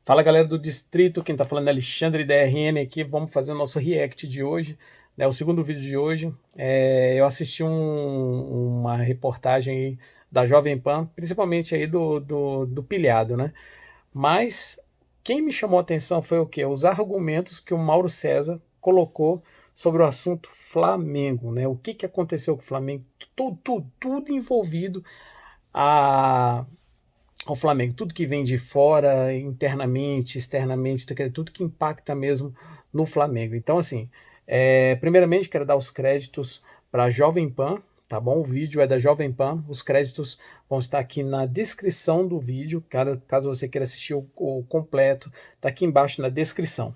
Fala galera do Distrito, quem tá falando é Alexandre DRN aqui, vamos fazer o nosso react de hoje, né, o segundo vídeo de hoje. Eu assisti uma reportagem aí da Jovem Pan, principalmente aí do pilhado, né? Mas quem me chamou a atenção foi o quê? Os argumentos que o Mauro César colocou sobre o assunto Flamengo, né? O que aconteceu com o Flamengo, tudo envolvido ao Flamengo, tudo que vem de fora, internamente, externamente, tudo que impacta mesmo no Flamengo. Então, assim, primeiramente quero dar os créditos para a Jovem Pan, tá bom? O vídeo é da Jovem Pan, os créditos vão estar aqui na descrição do vídeo, caso você queira assistir o completo, tá aqui embaixo na descrição,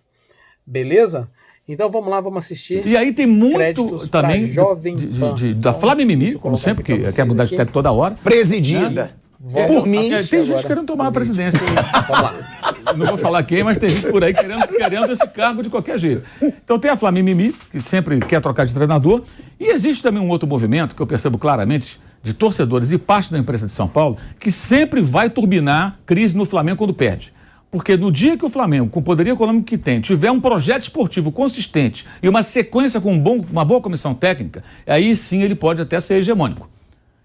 beleza? Então vamos lá, vamos assistir. E aí tem muito também Jovem Pan. Da Flamimimi, como sempre, que quer mudar de técnico toda hora. Presidida. Por mim. Tem gente querendo tomar a presidência. Vamos lá. Não vou falar quem, mas tem gente por aí querendo esse cargo de qualquer jeito. Então tem a Flamimimi, que sempre quer trocar de treinador. E existe também um outro movimento, que eu percebo claramente, de torcedores e parte da imprensa de São Paulo, que sempre vai turbinar crise no Flamengo quando perde. Porque no dia que o Flamengo, com o poderio econômico que tem, tiver um projeto esportivo consistente e uma sequência com uma boa comissão técnica, aí sim ele pode até ser hegemônico.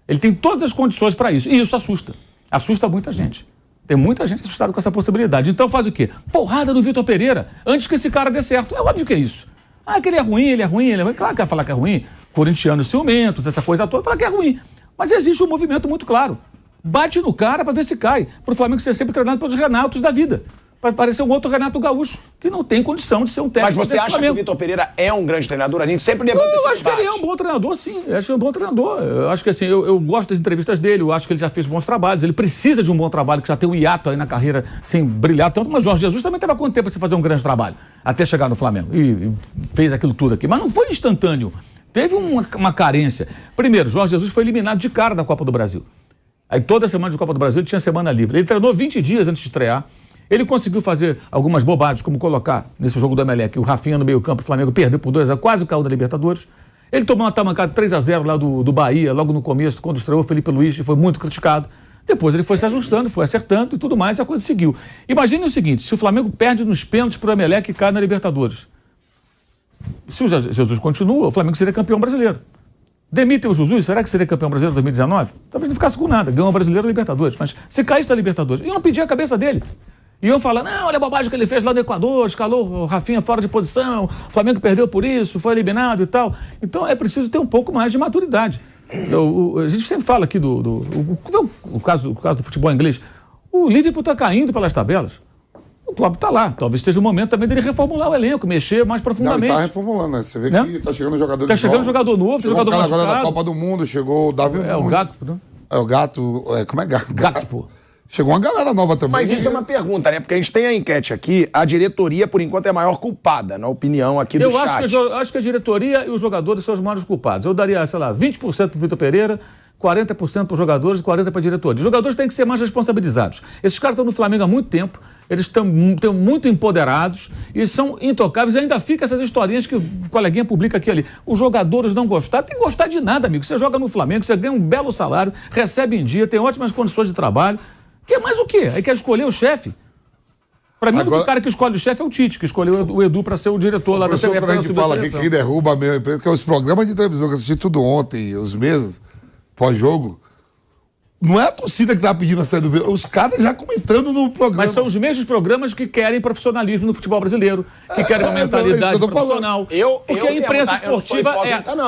Ele tem todas as condições para isso. E isso assusta. Assusta muita gente. Tem muita gente assustada com essa possibilidade. Então faz o quê? Porrada no Vitor Pereira antes que esse cara dê certo. É óbvio que é isso. Ah, que ele é ruim, ele é ruim, ele é ruim. Claro que vai falar que é ruim. Corintianos ciumentos, essa coisa toda, falar que é ruim. Mas existe um movimento muito claro. Bate no cara para ver se cai. Para o Flamengo ser sempre treinado pelos Renatos da vida. Para parecer um outro Renato Gaúcho, que não tem condição de ser um técnico. Mas você acha que o Vitor Pereira é um grande treinador? A gente sempre levanta esse debate. Eu acho que ele é um bom treinador, sim. Eu acho que é um bom treinador. Eu acho que assim, eu gosto das entrevistas dele, eu acho que ele já fez bons trabalhos. Ele precisa de um bom trabalho, que já tem um hiato aí na carreira sem brilhar tanto. Mas Jorge Jesus também teve quanto tempo para você fazer um grande trabalho? Até chegar no Flamengo. E fez aquilo tudo aqui. Mas não foi instantâneo. Teve uma carência. Primeiro, Jorge Jesus foi eliminado de cara da Copa do Brasil. Aí toda semana de Copa do Brasil ele tinha semana livre. Ele treinou 20 dias antes de estrear. Ele conseguiu fazer algumas bobagens, como colocar nesse jogo do Emelec o Rafinha no meio-campo, o Flamengo perdeu por 2-0, quase caiu da Libertadores. Ele tomou uma tamancada 3-0 lá do Bahia, logo no começo, quando estreou o Felipe Luiz, e foi muito criticado. Depois ele foi se ajustando, foi acertando e tudo mais, e a coisa seguiu. Imagine o seguinte, se o Flamengo perde nos pênaltis para o Emelec e cai na Libertadores. Se o Jesus continua, o Flamengo seria campeão brasileiro. Demitem o Jesus, será que seria campeão brasileiro em 2019? Talvez não ficasse com nada, ganhou o brasileiro e Libertadores. Mas se caísse da Libertadores, iam pedir a cabeça dele. Iam falar, não, olha a bobagem que ele fez lá no Equador, escalou o Rafinha fora de posição, o Flamengo perdeu por isso, foi eliminado e tal. Então é preciso ter um pouco mais de maturidade. A gente sempre fala aqui o caso do futebol inglês. O Liverpool está caindo pelas tabelas. O Klopp está lá. Talvez seja o momento também dele reformular o elenco, mexer mais profundamente. Não, ele está reformulando, né? Você vê que está chegando jogador Está chegando jogador novo, tem jogador machucado. Agora da Copa do Mundo, chegou o Davi Nunes. O Gato, não? O Gato, como é Gato? Gato, pô. Chegou uma galera nova também. Mas isso é uma pergunta, né? Porque a gente tem a enquete aqui, a diretoria, por enquanto, é a maior culpada, na opinião aqui do chat. Eu acho que a diretoria e os jogadores são os maiores culpados. Eu daria, sei lá, 20% para o Vitor Pereira, 40% para os jogadores e 40% para a diretoria. Os jogadores têm que ser mais responsabilizados. Esses caras estão no Flamengo há muito tempo, eles estão muito empoderados e são intocáveis. E ainda fica essas historinhas que o coleguinha publica aqui ali. Os jogadores não gostaram. Tem que gostar de nada, amigo. Você joga no Flamengo, você ganha um belo salário, recebe em dia, tem ótimas condições de trabalho. Quer mais o quê? Aí quer escolher o chefe. Para mim, o cara que escolhe o chefe é o Tite, que escolheu o Edu para ser o diretor lá da CBF. Quando a gente fala aqui que derruba a minha empresa, que é os programas de televisão que eu assisti tudo ontem, os meses, pós-jogo, não é a torcida que tá pedindo a saída do vídeo, os caras já comentando no programa. Mas são os mesmos programas que querem profissionalismo no futebol brasileiro, que querem uma mentalidade profissional. Porque a imprensa esportiva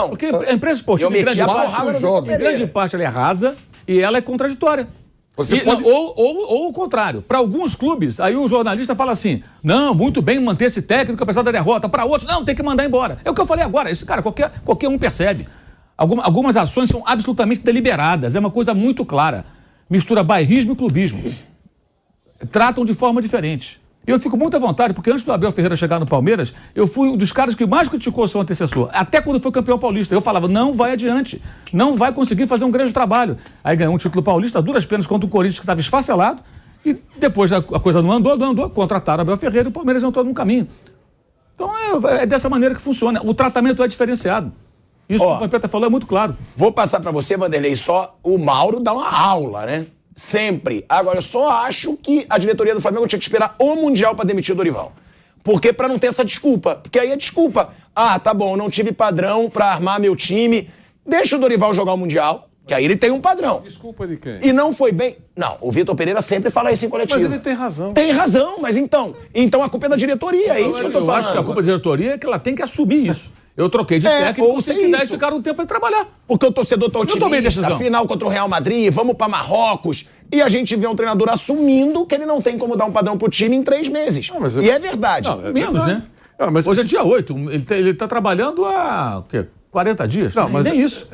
Porque a imprensa esportiva, em grande parte, ela é rasa e ela é contraditória. Ou o contrário. Para alguns clubes, aí o jornalista fala assim, não, muito bem manter esse técnico apesar da derrota. Para outros, não, tem que mandar embora. É o que eu falei agora. Esse cara, qualquer um percebe. Algumas ações são absolutamente deliberadas. É uma coisa muito clara. Mistura bairrismo e clubismo. Tratam de forma diferente. Eu fico muito à vontade, porque antes do Abel Ferreira chegar no Palmeiras, eu fui um dos caras que mais criticou o seu antecessor. Até quando foi campeão paulista. Eu falava, não vai adiante. Não vai conseguir fazer um grande trabalho. Aí ganhou um título paulista, duras penas contra o Corinthians, que estava esfacelado. E depois a coisa não andou. Contrataram o Abel Ferreira e o Palmeiras entrou num caminho. Então é dessa maneira que funciona. O tratamento é diferenciado. Isso que o Vampeta falou é muito claro. Vou passar para você, Vanderlei, só o Mauro dá uma aula, né? Sempre. Agora, eu só acho que a diretoria do Flamengo tinha que esperar o Mundial pra demitir o Dorival. Porque pra não ter essa desculpa. Porque aí é desculpa. Ah, tá bom, não tive padrão pra armar meu time. Deixa o Dorival jogar o Mundial, que aí ele tem um padrão. Desculpa de quem? E não foi bem. Não, o Vitor Pereira sempre fala isso em coletivo. Mas ele tem razão. Tem razão, mas então a culpa é da diretoria, é isso que eu tô falando. Eu acho que a culpa da diretoria é que ela tem que assumir isso. Eu troquei de técnico, ou tem que dar esse cara um tempo pra trabalhar. Porque o torcedor tá tomei otimista, decisão. final contra o Real Madrid, vamos pra Marrocos, e a gente vê um treinador assumindo que ele não tem como dar um padrão pro time em 3 meses. Não, mas E é verdade. Não, Menos, verdade. né? Ah, mas Hoje é dia 8, ele tá trabalhando há, o quê? 40 dias? Não, mas nem isso.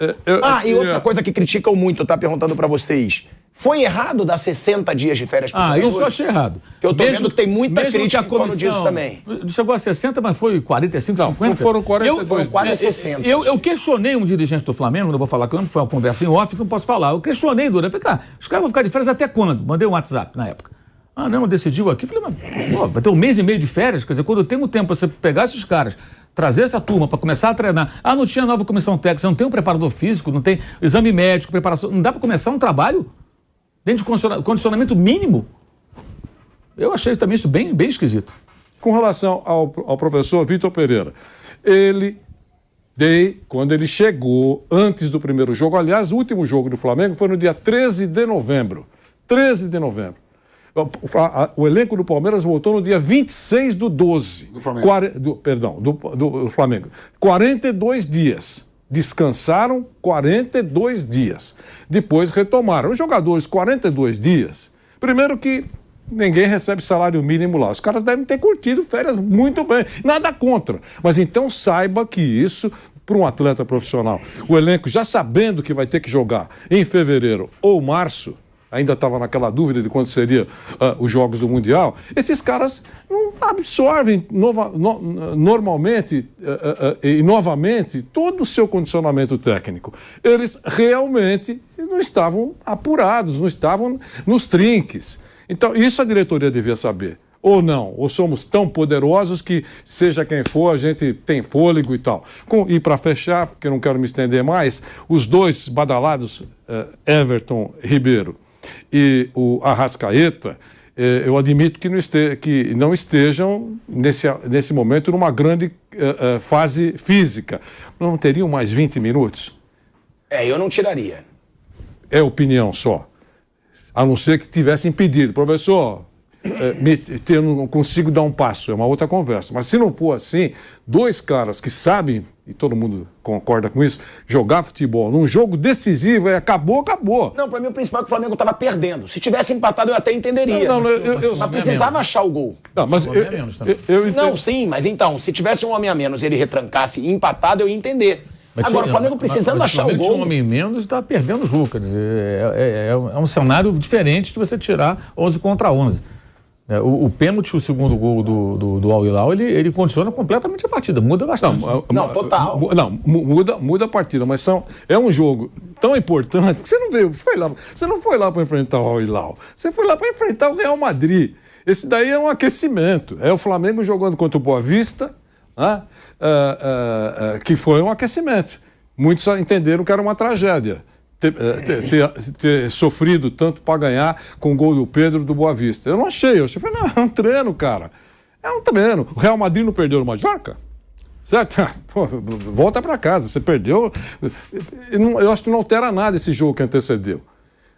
E outra coisa que criticam muito, tá perguntando pra vocês. Foi errado dar 60 dias de férias pro jogador? Isso eu achei errado. Que eu tô vendo que tem muita crítica em torno disso também. Chegou a 60, mas foi 45, Não, 50? foram 42 Foram quase 60. Eu questionei um dirigente do Flamengo, não vou falar quando, foi uma conversa em off, não posso falar. Eu questionei durante. Falei, cara, os caras vão ficar de férias até quando? Mandei um WhatsApp na época. Ah, não, decidiu aqui. Falei, mas pô, vai ter 1 mês e meio de férias? Quer dizer, quando eu tenho tempo pra você pegar esses caras, trazer essa turma para começar a treinar. Ah, não tinha nova comissão técnica, não tem um preparador físico, não tem exame médico, preparação. Não dá para começar um trabalho dentro de condicionamento mínimo? Eu achei também isso bem esquisito. Com relação ao professor Vitor Pereira, quando ele chegou, antes do primeiro jogo, aliás, o último jogo do Flamengo foi no dia 13 de novembro. 13 de novembro. O elenco do Palmeiras voltou no dia 26 do 12. Do Flamengo. Do Flamengo. 42 dias. Descansaram 42 dias. Depois retomaram. Os jogadores, 42 dias. Primeiro que ninguém recebe salário mínimo lá. Os caras devem ter curtido férias muito bem. Nada contra. Mas então saiba que isso, para um atleta profissional, o elenco já sabendo que vai ter que jogar em fevereiro ou março, ainda estava naquela dúvida de quando seria os Jogos do Mundial, esses caras não absorvem normalmente e novamente todo o seu condicionamento técnico. Eles realmente não estavam apurados, não estavam nos trinques. Então, isso a diretoria devia saber. Ou não, ou somos tão poderosos que, seja quem for, a gente tem fôlego e tal. E para fechar, porque eu não quero me estender mais, os dois badalados, Everton Ribeiro e o Arrascaeta, eu admito que não estejam nesse momento numa grande fase física. Não teriam mais 20 minutos? Eu não tiraria. É opinião só. A não ser que tivessem pedido. Professor, eu não consigo dar um passo, é uma outra conversa. Mas se não for assim, dois caras que sabem, e todo mundo concorda com isso, jogar futebol num jogo decisivo, acabou. Não, pra mim o principal é que o Flamengo tava perdendo. Se tivesse empatado eu até entenderia. Mas precisava achar o gol. Não, mas Não, sim, mas então, se tivesse um homem a menos e ele retrancasse e empatado, eu ia entender. Agora, o Flamengo precisando achar o gol. Um homem menos está perdendo o jogo, quer dizer, é um cenário diferente de você tirar 11 contra 11. O pênalti, o segundo gol do Al Hilal, ele condiciona completamente a partida, muda bastante. Não, total. Muda a partida, mas é um jogo tão importante que você não foi lá para enfrentar o Al Hilal, você foi lá para enfrentar o Real Madrid. Esse daí é um aquecimento. É o Flamengo jogando contra o Boa Vista, que foi um aquecimento. Muitos entenderam que era uma tragédia. Ter sofrido tanto para ganhar com o gol do Pedro do Boa Vista. Eu não achei. Eu falei, não, é um treino, cara. É um treino. O Real Madrid não perdeu no Mallorca? Certo? Pô, volta para casa. Você perdeu. Eu acho que não altera nada esse jogo que antecedeu.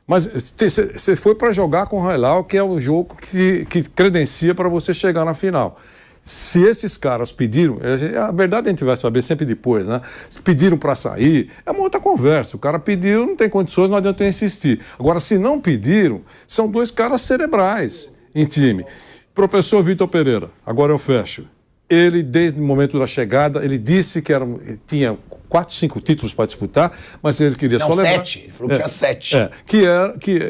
Mas você foi para jogar com o Hilal, que é o jogo que credencia para você chegar na final. Se esses caras pediram, a verdade a gente vai saber sempre depois, né? Se pediram para sair, é uma outra conversa. O cara pediu, não tem condições, não adianta eu insistir. Agora, se não pediram, são dois caras cerebrais em time. Professor Vitor Pereira, agora eu fecho. Ele, desde o momento da chegada, ele disse que tinha 4, 5 títulos para disputar, mas ele queria só levar... 7. Ele falou que tinha 7.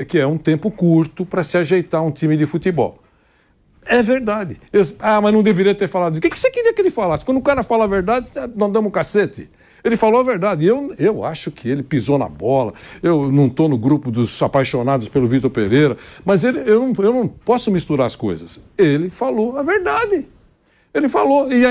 Que é um tempo curto para se ajeitar um time de futebol. É verdade. Mas não deveria ter falado. O que você queria que ele falasse? Quando o cara fala a verdade, nós damos um cacete. Ele falou a verdade. Eu acho que ele pisou na bola. Eu não estou no grupo dos apaixonados pelo Vitor Pereira, mas eu não posso misturar as coisas. Ele falou a verdade. Ele falou. E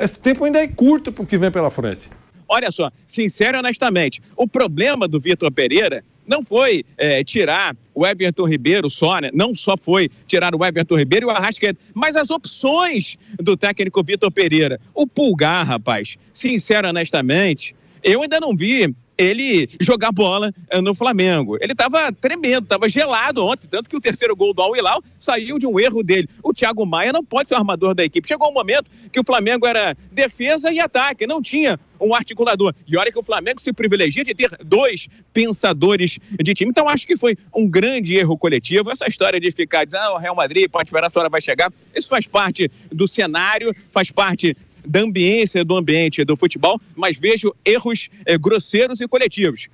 esse tempo ainda é curto para o que vem pela frente. olha só, sincero e honestamente, o problema do Vitor Pereira não foi tirar o Everton Ribeiro só, né? Não só foi tirar o Everton Ribeiro e o Arrascaeta, mas as opções do técnico Vitor Pereira. O Pulgar, rapaz, sincero e honestamente, eu ainda não vi ele jogar bola no Flamengo. Ele estava tremendo, estava gelado ontem, tanto que o terceiro gol do Al Hilal saiu de um erro dele. O Thiago Maia não pode ser o armador da equipe. Chegou um momento que o Flamengo era defesa e ataque, não tinha um articulador. E olha que o Flamengo se privilegia de ter 2 pensadores de time. Então acho que foi um grande erro coletivo. Essa história de ficar dizendo, o Real Madrid pode esperar, a sua hora vai chegar. Isso faz parte do cenário, faz parte da ambiência do ambiente do futebol, mas vejo erros grosseiros e coletivos.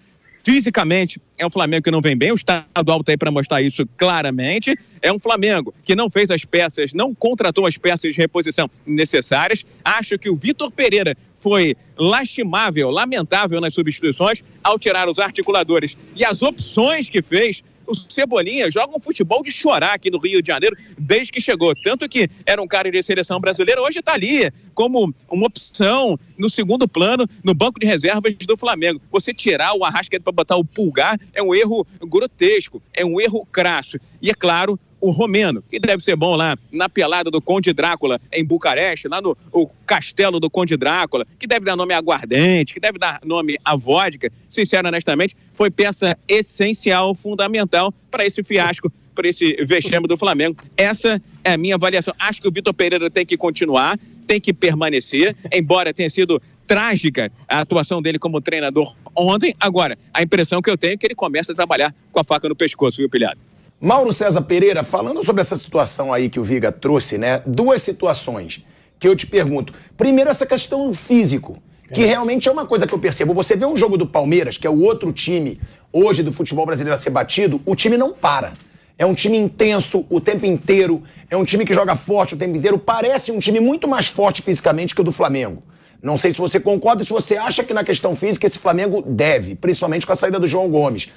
Fisicamente, é um Flamengo que não vem bem, o estadual está aí para mostrar isso claramente. É um Flamengo que não fez as peças, não contratou as peças de reposição necessárias. Acho que o Vitor Pereira foi lastimável, lamentável nas substituições ao tirar os articuladores e as opções que fez. O Cebolinha joga um futebol de chorar aqui no Rio de Janeiro desde que chegou. Tanto que era um cara de seleção brasileira, hoje está ali como uma opção no segundo plano, no banco de reservas do Flamengo. Você tirar o Arrascaeta para botar o Pulgar é um erro grotesco, é um erro crasso. E é claro, o Romeno, que deve ser bom lá na pelada do Conde Drácula em Bucareste, lá no castelo do Conde Drácula, que deve dar nome a aguardente, que deve dar nome a vodka, sincero, honestamente, foi peça essencial, fundamental para esse fiasco, para esse vexame do Flamengo. Essa é a minha avaliação. Acho que o Vitor Pereira tem que continuar, tem que permanecer, embora tenha sido trágica a atuação dele como treinador ontem. Agora, a impressão que eu tenho é que ele começa a trabalhar com a faca no pescoço, viu, Pilhado? Mauro César Pereira, falando sobre essa situação aí que o Viga trouxe, né? 2 situações que eu te pergunto. Primeiro, essa questão do físico, que realmente é uma coisa que eu percebo. Você vê um jogo do Palmeiras, que é o outro time hoje do futebol brasileiro a ser batido, o time não para. É um time intenso o tempo inteiro, é um time que joga forte o tempo inteiro, parece um time muito mais forte fisicamente que o do Flamengo. Não sei se você concorda, se você acha que na questão física esse Flamengo deve, principalmente com a saída do João Gomes.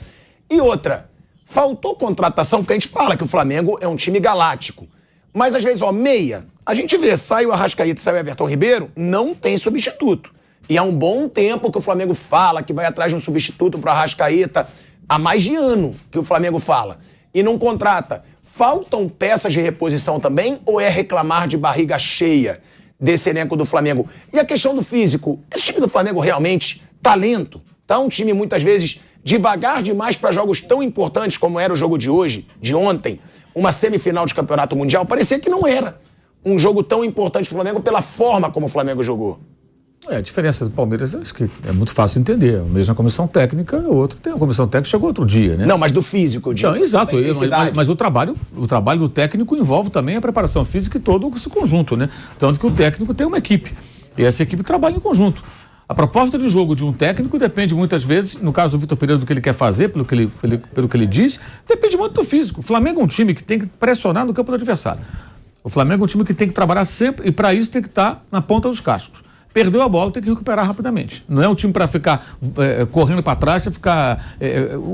E outra, faltou contratação, porque a gente fala que o Flamengo é um time galáctico. Mas às vezes, meia, a gente vê, sai o Arrascaeta, sai o Everton Ribeiro, não tem substituto. E há um bom tempo que o Flamengo fala que vai atrás de um substituto para o Arrascaeta, há mais de ano que o Flamengo fala, e não contrata. Faltam peças de reposição também, ou é reclamar de barriga cheia desse elenco do Flamengo? E a questão do físico, esse time do Flamengo realmente tá lento, tá um time muitas vezes devagar demais para jogos tão importantes como era o jogo de hoje, de ontem, uma semifinal de campeonato mundial, parecia que não era um jogo tão importante para o Flamengo pela forma como o Flamengo jogou. A diferença do Palmeiras, acho que é muito fácil de entender. Mesmo a comissão técnica, o outro tem a comissão técnica, chegou outro dia, né? Não, mas do físico, não, exato, mas o trabalho do técnico envolve também a preparação física e todo esse conjunto, né? Tanto que o técnico tem uma equipe, e essa equipe trabalha em conjunto. A proposta de jogo de um técnico depende muitas vezes, no caso do Vitor Pereira, do que ele quer fazer, pelo que ele diz, depende muito do físico. O Flamengo é um time que tem que pressionar no campo do adversário. O Flamengo é um time que tem que trabalhar sempre, e para isso tem que estar na ponta dos cascos. Perdeu a bola, tem que recuperar rapidamente. Não é um time para ficar correndo para trás, para ficar...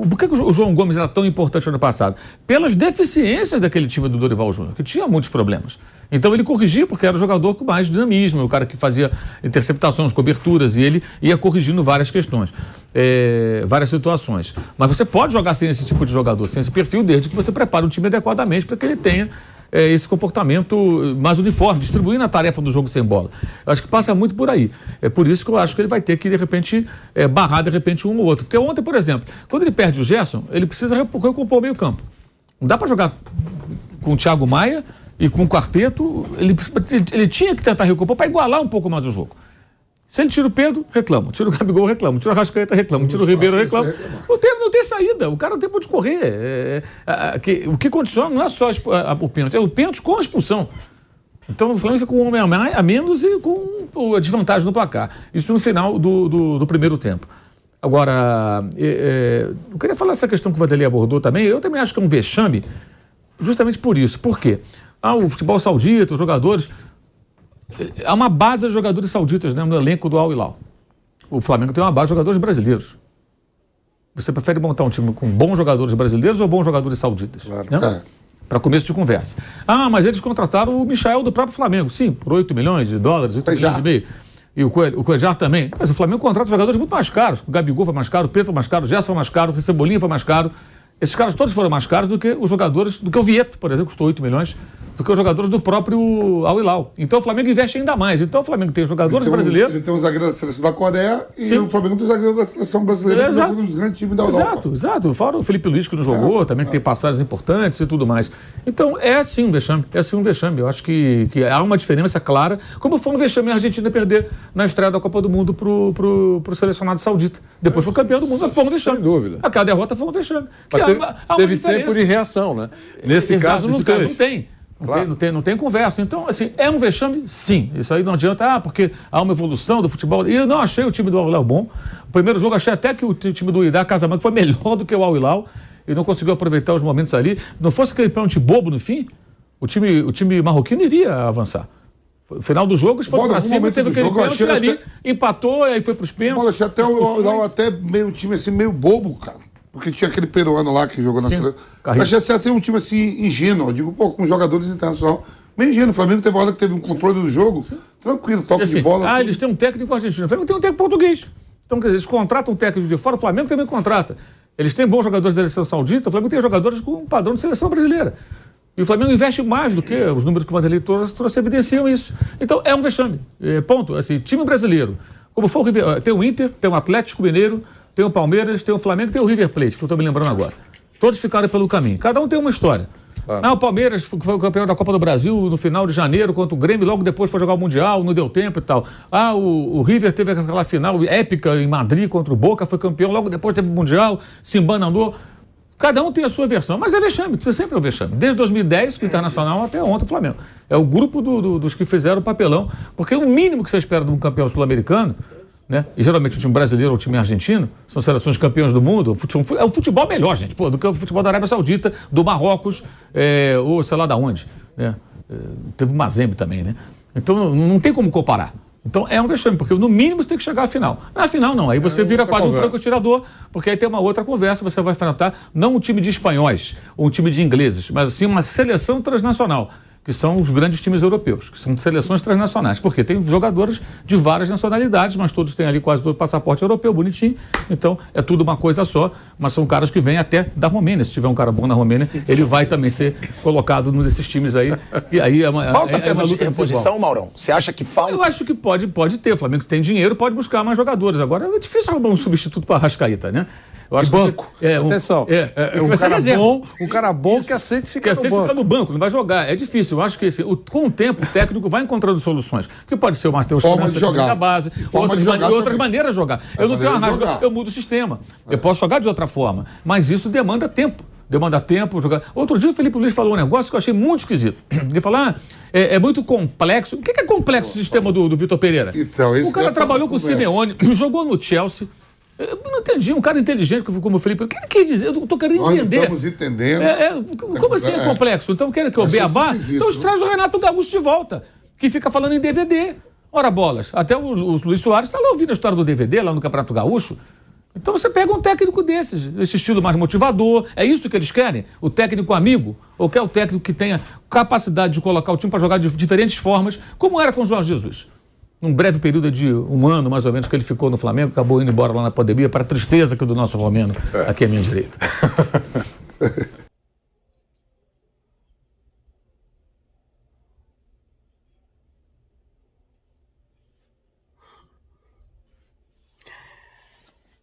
Por que o João Gomes era tão importante no ano passado? Pelas deficiências daquele time do Dorival Júnior, que tinha muitos problemas. Então ele corrigia porque era o jogador com mais dinamismo, o cara que fazia interceptações, coberturas, e ele ia corrigindo várias questões, várias situações. Mas você pode jogar sem esse tipo de jogador, sem esse perfil, desde que você prepare o time adequadamente para que ele tenha esse comportamento mais uniforme, distribuindo a tarefa do jogo sem bola. Eu acho que passa muito por aí. É por isso que eu acho que ele vai ter que, de repente, barrar, de repente, um ou outro. Porque ontem, por exemplo, quando ele perde o Gerson, ele precisa recompor o meio campo. Não dá para jogar com o Thiago Maia e com o quarteto. Ele tinha que tentar recompor para igualar um pouco mais o jogo. Se ele tira o Pedro, reclama. Tira o Gabigol, reclama. Tira o Arrascaeta, reclama. Tira o Ribeiro, reclama. Não tem saída. O cara não tem para onde correr. O que condiciona não é só o pênalti, é o pênalti com a expulsão. Então o Flamengo fica com um homem a menos e com a desvantagem no placar. Isso no final do primeiro tempo. Agora, eu queria falar essa questão que o Vanderlei abordou também. Eu também acho que é um vexame justamente por isso. Por quê? O futebol saudita, os jogadores... Há uma base de jogadores sauditas, né, no elenco do Al Hilal. O Flamengo tem uma base de jogadores brasileiros. Você prefere montar um time com bons jogadores brasileiros ou bons jogadores sauditas? Claro. Né? Para começo de conversa. Mas eles contrataram o Michael do próprio Flamengo. Sim, por 8 milhões de dólares, 8 milhões e meio. E o Cuéllar também. Mas o Flamengo contrata jogadores muito mais caros. O Gabigol foi mais caro, o Pedro foi mais caro, o Gerson foi mais caro, o Cebolinha foi mais caro. Esses caras todos foram mais caros do que os jogadores, do que o Vieto, por exemplo, custou 8 milhões, do que os jogadores do próprio Al Hilal. Então o Flamengo investe ainda mais. Então o Flamengo tem jogadores brasileiros. Ele tem um zagueiro da seleção da Coreia e o Flamengo tem um zagueiro da seleção brasileira, que joga um dos grandes times da Europa. Exato. Fora o Felipe Luiz, que não jogou, também que tem passagens importantes e tudo mais. Então é sim um vexame. Eu acho que há uma diferença clara, como foi um vexame a Argentina perder na estreia da Copa do Mundo pro selecionado saudita. Depois foi campeão do mundo, mas foi um vexame. Sem dúvida. Aquela derrota foi um vexame. Teve tempo de reação, né? Nesse caso não teve. Não tem conversa. Então, assim, é um vexame? Sim. Isso aí não adianta, porque há uma evolução do futebol. E eu não achei o time do Al Hilal bom. O primeiro jogo achei até que o time do Idá Casamento foi melhor do que o Al Hilal e não conseguiu aproveitar os momentos ali. Não fosse aquele pênalti bobo no fim, o time marroquino iria avançar. No final do jogo, eles foram pra cima, teve aquele pênalti ali, empatou, aí foi pros pênaltis. Eu achei até o Al Hilal até meio, um time assim, meio bobo, cara. Porque tinha aquele peruano lá que jogou na seleção. Achei até um time assim, ingênuo. Eu digo, com jogadores internacionais. Meio ingênuo. O Flamengo teve uma hora que teve um controle do jogo. Tranquilo, toque de bola. Eles têm um técnico argentino. O Flamengo tem um técnico português. Então, quer dizer, eles contratam um técnico de fora, o Flamengo também contrata. Eles têm bons jogadores da seleção saudita, o Flamengo tem jogadores com um padrão de seleção brasileira. E o Flamengo investe mais do que os números que o Vanderlei trouxe evidenciam isso. Então, é um vexame. Ponto. Assim, time brasileiro. Como for o River, tem o Inter, tem o Atlético Mineiro, tem o Palmeiras, tem o Flamengo, tem o River Plate, que eu estou me lembrando agora. Todos ficaram pelo caminho. Cada um tem uma história. O Palmeiras foi o campeão da Copa do Brasil no final de janeiro contra o Grêmio, logo depois foi jogar o Mundial, não deu tempo e tal. O River teve aquela final épica em Madrid contra o Boca, foi campeão, logo depois teve o Mundial, se embananou. Cada um tem a sua versão, mas é vexame, sempre é um vexame. Desde 2010, o Internacional, até ontem o Flamengo. É o grupo dos que fizeram o papelão, porque o mínimo que você espera de um campeão sul-americano, né? E geralmente o time brasileiro ou o time argentino são seleções campeões do mundo. É um futebol melhor, gente, do que o futebol da Arábia Saudita, do Marrocos, ou sei lá da onde. Né? Teve o Mazembe também, né? Então não tem como comparar. Então é um vexame, porque no mínimo você tem que chegar à final. Na final não, aí você vira quase um franco-tirador, porque aí tem uma outra conversa, você vai enfrentar não um time de espanhóis ou um time de ingleses, mas assim uma seleção transnacional, que são os grandes times europeus, que são seleções transnacionais, porque tem jogadores de várias nacionalidades, mas todos têm ali quase todo passaporte europeu, bonitinho, então é tudo uma coisa só, mas são caras que vêm até da Romênia, se tiver um cara bom na Romênia, ele vai também ser colocado num desses times aí, e aí é uma luta de reposição, Maurão? Você acha que falta? Eu acho que pode ter, o Flamengo tem dinheiro, pode buscar mais jogadores, agora é difícil arrumar um substituto para a Arrascaeta, né? Eu acho banco. Atenção. Um cara bom que aceite ficar no banco, não vai jogar. É difícil. Eu acho que com o tempo o técnico vai encontrando soluções. Que pode ser o Matheus da base, outras maneiras de jogar. Eu não tenho arraso, eu mudo o sistema. Eu posso jogar de outra forma. Mas isso demanda tempo. Jogar. Outro dia o Felipe Luiz falou um negócio que eu achei muito esquisito. Ele falou, é muito complexo. O que é complexo o sistema do Vitor Pereira? Então, o cara trabalhou com o Simeone, jogou no Chelsea. Eu não entendi, um cara inteligente como o Felipe, o que ele quer dizer? Eu estou querendo entender. Nós estamos entendendo. Como assim é complexo? Então querem que eu beabá? Então traz o Renato Gaúcho de volta, que fica falando em DVD. Ora bolas, até o Luiz Soares está lá ouvindo a história do DVD, lá no Campeonato Gaúcho. Então você pega um técnico desses, esse estilo mais motivador, é isso que eles querem? O técnico amigo? Ou quer o técnico que tenha capacidade de colocar o time para jogar de diferentes formas, como era com o Jorge Jesus? Num breve período de um ano, mais ou menos, que ele ficou no Flamengo, acabou indo embora lá na pandemia, para a tristeza que do nosso Romeno, aqui à minha direita.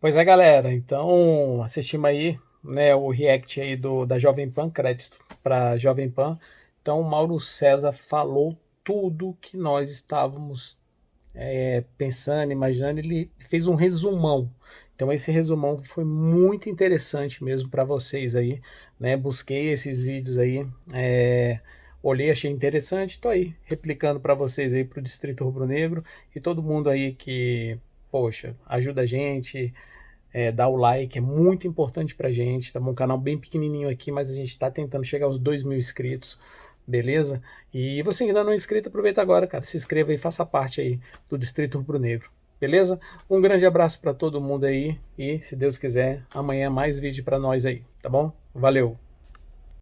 Pois é, galera, então assistimos aí, né, o react aí da Jovem Pan, crédito para Jovem Pan. Então o Mauro César falou tudo que nós estávamos pensando, imaginando, ele fez um resumão. Então esse resumão foi muito interessante mesmo para vocês aí, né? Busquei esses vídeos aí, olhei, achei interessante, tô aí replicando para vocês aí, pro Distrito Rubro Negro e todo mundo aí que, poxa, ajuda a gente, dá o like, é muito importante pra gente, tá bom? Um canal bem pequenininho aqui, mas a gente tá tentando chegar aos 2.000 inscritos. Beleza? E você que ainda não é inscrito, aproveita agora, cara. Se inscreva aí, faça parte aí do Distrito Rubro Negro. Beleza? Um grande abraço para todo mundo aí. E, se Deus quiser, amanhã mais vídeo para nós aí, tá bom? Valeu!